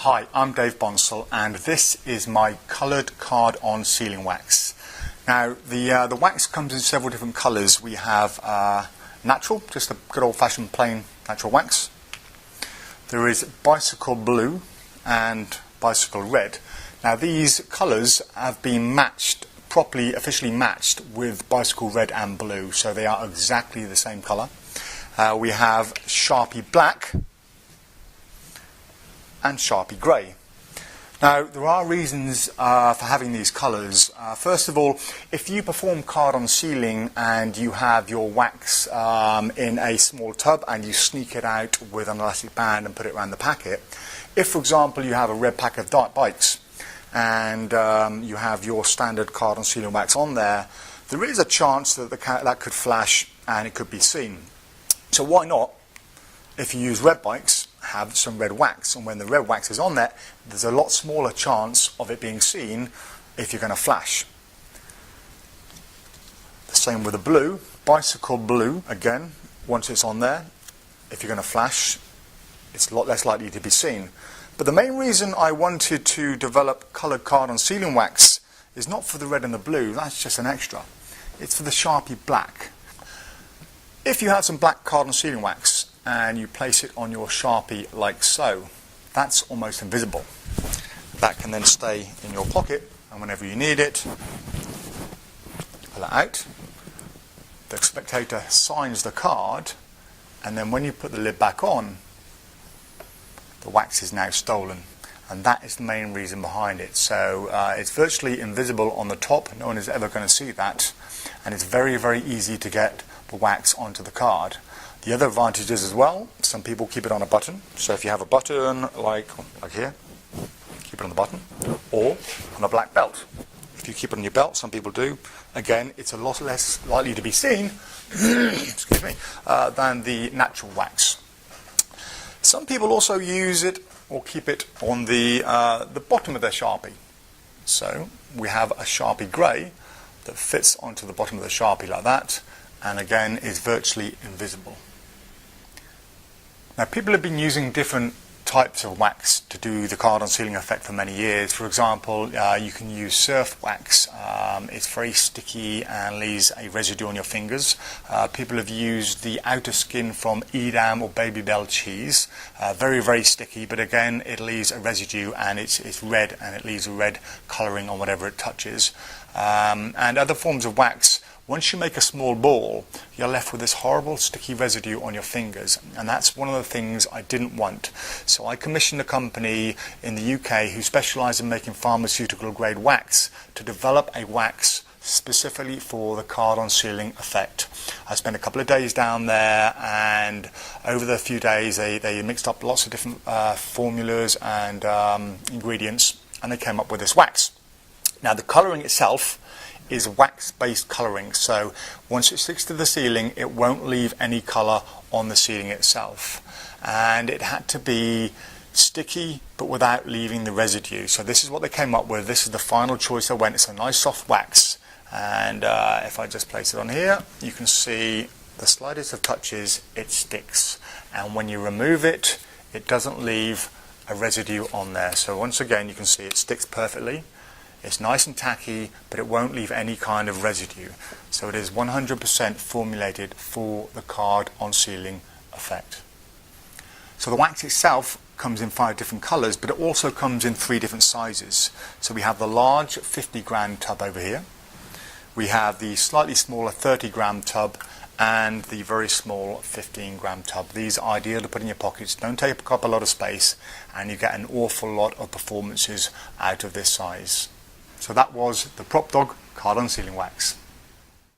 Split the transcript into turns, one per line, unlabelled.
Hi, I'm Dave Bonsall and this is my coloured card-on sealing wax. Now the wax comes in several different colours. We have natural, just a good old-fashioned plain natural wax. There is bicycle blue and bicycle red. Now these colours have been matched, properly, officially matched with bicycle red and blue, so they are exactly the same colour. We have Sharpie black and Sharpie grey. Now there are reasons for having these colours. First of all, if you perform card-on sealing and you have your wax in a small tub and you sneak it out with an elastic band and put it around the packet, if for example you have a red pack of dirt bikes and you have your standard card-on sealing wax on there, there is a chance that that could flash and it could be seen. So why not, if you use red bikes, have some red wax, and when the red wax is on there, there's a lot smaller chance of it being seen if you're going to flash. The same with the blue, bicycle blue, again, once it's on there, if you're going to flash, it's a lot less likely to be seen. But the main reason I wanted to develop coloured card-on sealing wax is not for the red and the blue, that's just an extra. It's for the Sharpie black. If you have some black card-on sealing wax and you place it on your Sharpie like so, that's almost invisible. That can then stay in your pocket, and whenever you need it, pull it out. The spectator signs the card, and then when you put the lid back on, the wax is now stolen. And that is the main reason behind it. So it's virtually invisible on the top, no one is ever going to see that, and it's very, very easy to get the wax onto the card. The other advantages as well, some people keep it on a button. So if you have a button like here, keep it on the button, or on a black belt. If you keep it on your belt, some people do, again, it's a lot less likely to be seen excuse me, than the natural wax. Some people also use it or keep it on the bottom of their Sharpie. So we have a Sharpie grey that fits onto the bottom of the Sharpie like that, and again is virtually invisible. Now people have been using different types of wax to do the card-on sealing effect for many years. For example, you can use surf wax. It's very sticky and leaves a residue on your fingers. People have used the outer skin from Edam or Babybel cheese. Very, very sticky, but again it leaves a residue and it's red, and it leaves a red colouring on whatever it touches. And other forms of wax, once you make a small ball, you're left with this horrible sticky residue on your fingers, and that's one of the things I didn't want. So I commissioned a company in the UK who specialise in making pharmaceutical grade wax to develop a wax specifically for the card-on sealing effect. I spent a couple of days down there, and over the few days they mixed up lots of different formulas and ingredients, and they came up with this wax. Now the colouring itself is wax-based colouring, so once it sticks to the ceiling it won't leave any colour on the ceiling itself, and it had to be sticky but without leaving the residue. So this is what they came up with. This is the final choice I went. It's a nice soft wax, and if I just place it on here, you can see the slightest of touches it sticks, and when you remove it, it doesn't leave a residue on there. So once again you can see it sticks perfectly. It's nice and tacky, but it won't leave any kind of residue. So it is 100% formulated for the card-on sealing effect. So the wax itself comes in 5 different colours, but it also comes in 3 different sizes. So we have the large 50-gram tub over here. We have the slightly smaller 30-gram tub and the very small 15-gram tub. These are ideal to put in your pockets, don't take up a lot of space, and you get an awful lot of performances out of this size. So that was the Prop Dog card-on sealing wax.